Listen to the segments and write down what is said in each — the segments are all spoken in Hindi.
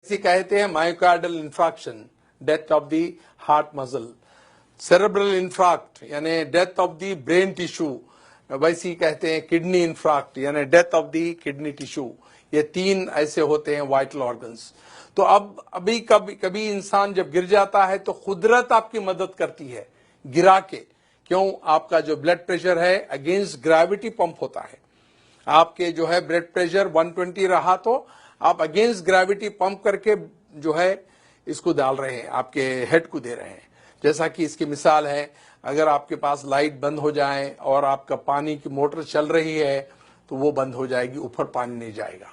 इसे कहते हैं myocardial infarction, death of the heart muscle, cerebral infarct यानी death of the brain tissue, वैसे ही कहते हैं किडनी इंफ्रैक्ट यानी death of the kidney tissue. ये तीन ऐसे होते हैं वाइटल ऑर्गन्स। तो अब अभी कभी कभी इंसान जब गिर जाता है तो कुदरत आपकी मदद करती है गिरा के। क्यों? आपका जो ब्लड प्रेशर है अगेंस्ट ग्रेविटी पंप होता है। आपके जो है ब्लड प्रेशर 120 रहा तो आप अगेंस्ट ग्रेविटी पंप करके जो है इसको डाल रहे हैं, आपके हेड को दे रहे हैं। जैसा कि इसकी मिसाल है, अगर आपके पास लाइट बंद हो जाए और आपका पानी की मोटर चल रही है तो वो बंद हो जाएगी, ऊपर पानी नहीं जाएगा।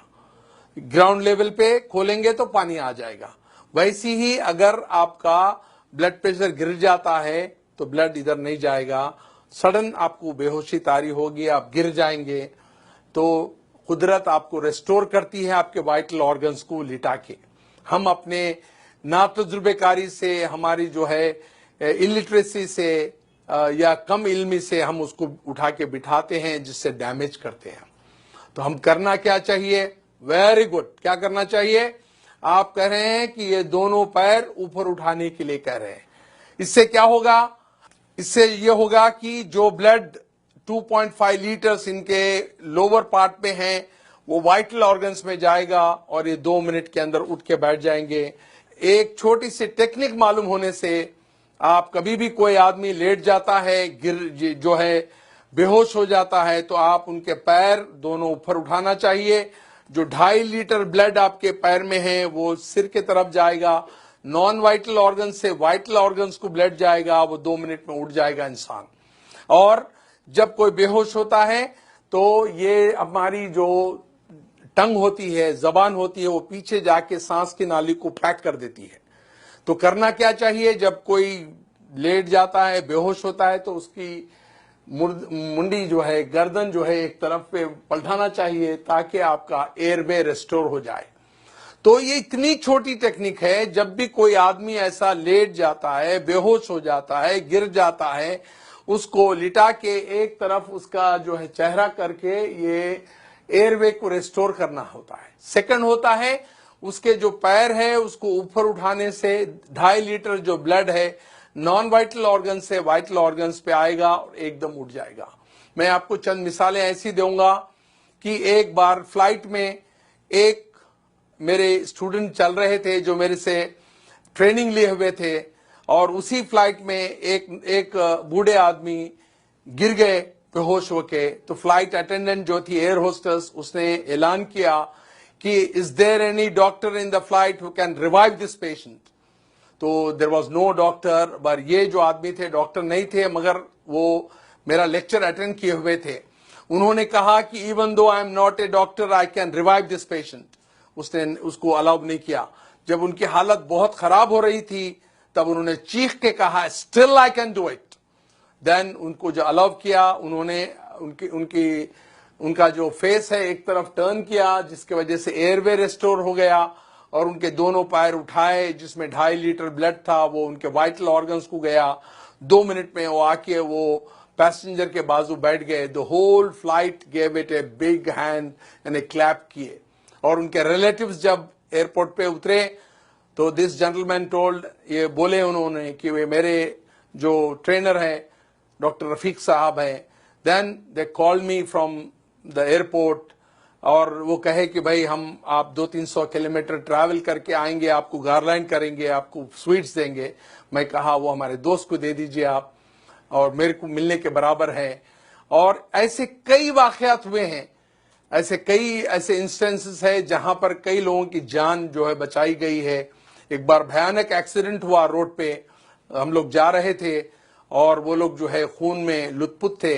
ग्राउंड लेवल पे खोलेंगे तो पानी आ जाएगा। वैसी ही अगर आपका ब्लड प्रेशर गिर जाता है तो ब्लड इधर नहीं जाएगा, सडन आपको बेहोशी तारी होगी, आप गिर जाएंगे। तो कुदरत आपको रेस्टोर करती है आपके वाइटल ऑर्गन्स को लिटा के। हम अपने नातजुर्बेकारी से, हमारी जो है इलिटरेसी से या कम इल्मी से हम उसको उठा के बिठाते हैं, जिससे डैमेज करते हैं। तो हम करना क्या चाहिए? Very good. क्या करना चाहिए? आप कह रहे हैं कि ये दोनों पैर ऊपर उठाने के लिए कह रहे हैं। इससे क्या होगा? इससे ये होगा कि जो ब्लड 2.5 लीटर्स इनके लोअर पार्ट में हैं वो वाइटल ऑर्गन्स में जाएगा और ये 2 मिनट के अंदर उठ के बैठ जाएंगे। एक छोटी सी टेक्निक मालूम होने से आप कभी भी कोई आदमी लेट जाता है, गिर जो है बेहोश हो जाता है, तो आप उनके पैर दोनों ऊपर उठाना चाहिए। जो 2.5 लीटर ब्लड आपके पैर में है वो सिर के तरफ जाएगा। नॉन वाइटल ऑर्गन से वाइटल ऑर्गन्स को ब्लड जाएगा, वो 2 मिनट में उठ जाएगा इंसान। और जब कोई बेहोश होता है तो ये हमारी जो टंग होती है, जबान होती है, वो पीछे जाके सांस की नाली को पैक कर देती है। तो करना क्या चाहिए? जब कोई लेट जाता है, बेहोश होता है, तो उसकी मुंडी जो है, गर्दन जो है, एक तरफ पे पलटाना चाहिए ताकि आपका एयरवे रेस्टोर हो जाए। तो ये इतनी छोटी टेक्निक है, जब भी कोई आदमी ऐसा लेट जाता है, बेहोश हो जाता है, गिर जाता है, उसको लिटा के एक तरफ उसका जो है चेहरा करके ये एयरवे को रेस्टोर करना होता है। सेकंड होता है उसके जो पैर है उसको ऊपर उठाने से 2.5 लीटर जो ब्लड है नॉन वाइटल ऑर्गन से वाइटल ऑर्गन्स पे आएगा और एकदम उठ जाएगा। मैं आपको चंद मिसालें ऐसी दूंगा कि एक बार फ्लाइट में एक मेरे स्टूडेंट चल रहे थे जो मेरे से ट्रेनिंग लिए हुए थे, और उसी फ्लाइट में एक बूढ़े आदमी गिर गए बेहोश होके। तो फ्लाइट अटेंडेंट जो थी, एयर होस्टेस, उसने ऐलान किया कि is there any doctor in the flight who can revive this patient. तो देयर वाज नो डॉक्टर, पर ये जो आदमी थे डॉक्टर नहीं थे, मगर वो मेरा लेक्चर अटेंड किए हुए थे। उन्होंने कहा कि even though I am not a doctor I can revive this patient. उसने उसको अलाउ नहीं किया। जब उनकी हालत बहुत खराब हो रही थी तब उन्होंने चीख के कहा still I can do it. Then उनको जो अलाउ किया, उन्होंने उनका जो फेस है एक तरफ टर्न किया, जिसके वजह से एयरवे रेस्टोर हो गया, और उनके दोनों पैर उठाए जिसमें 2.5 लीटर ब्लड था वो उनके वाइटल ऑर्गन्स को गया। 2 मिनट में वो आके वो पैसेंजर के बाजू बैठ गए। The whole flight gave it a big hand and a clap किए। और उनके रिलेटिव्स जब एयरपोर्ट पे उतरे तो दिस जेंटलमैन टोल्ड, ये बोले उन्होंने कि वे मेरे जो ट्रेनर है डॉक्टर रफीक साहब हैं। Then they called me from the airport, और वो कहे कि भाई हम आप 200-300 किलोमीटर ट्रैवल करके आएंगे, आपको गारलैंड करेंगे, आपको स्वीट्स देंगे। मैं कहा वो हमारे दोस्त को दे दीजिए आप, और मेरे को मिलने के बराबर है। और ऐसे कई वाकयात हुए हैं, ऐसे इंस्टेंसेस है जहां पर कई लोगों की जान जो है बचाई गई है। एक बार भयानक एक्सीडेंट हुआ रोड पे, हम लोग जा रहे थे और वो लोग जो है खून में लुथपुथ थे,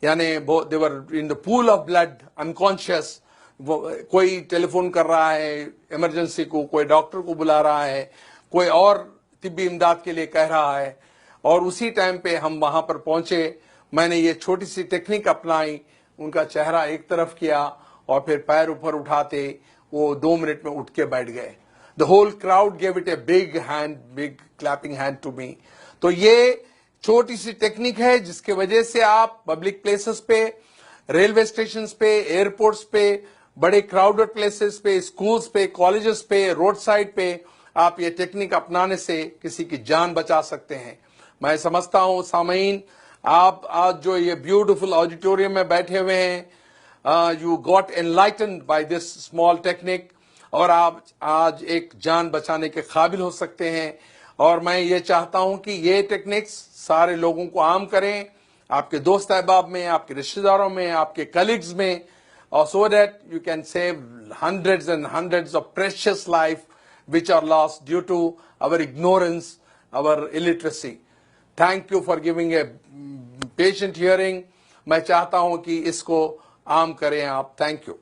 यानी they were in the pool of blood unconscious. कोई टेलीफोन कर रहा है इमरजेंसी को, कोई डॉक्टर को बुला रहा है, कोई और तिब्बी इमदाद के लिए कह रहा है, और उसी टाइम पे हम वहां पर पहुंचे। मैंने ये छोटी सी टेक्निक अपनाई, उनका चेहरा एक तरफ किया और फिर पैर ऊपर उठाते वो 2 मिनट में उठ के बैठ गए। The whole crowd gave it a big hand, big clapping hand to me. तो ये छोटी सी टेक्निक है जिसके वजह से आप पब्लिक प्लेसेस पे, रेलवे स्टेशन पे, एयरपोर्ट्स पे बड़े क्राउडेड प्लेसेस पे, स्कूल्स पे, कॉलेजेस पे, रोड साइड पे आप ये टेक्निक अपनाने से किसी की जान बचा सकते हैं। मैं समझता हूं सामीन, आप आज जो ये ब्यूटीफुल ऑडिटोरियम में बैठे हुए हैं, you got enlightened by this small technique, और आप आज एक जान बचाने के काबिल हो सकते हैं। और मैं ये चाहता हूं कि ये टेक्निक्स सारे लोगों को आम करें, आपके दोस्त अहबाब में, आपके रिश्तेदारों में, आपके कलीग्स में, और so that you can save hundreds and hundreds of precious life which are lost due to our ignorance, our illiteracy. Thank you for giving a patient hearing. मैं चाहता हूं कि इसको आम करें आप। Thank you.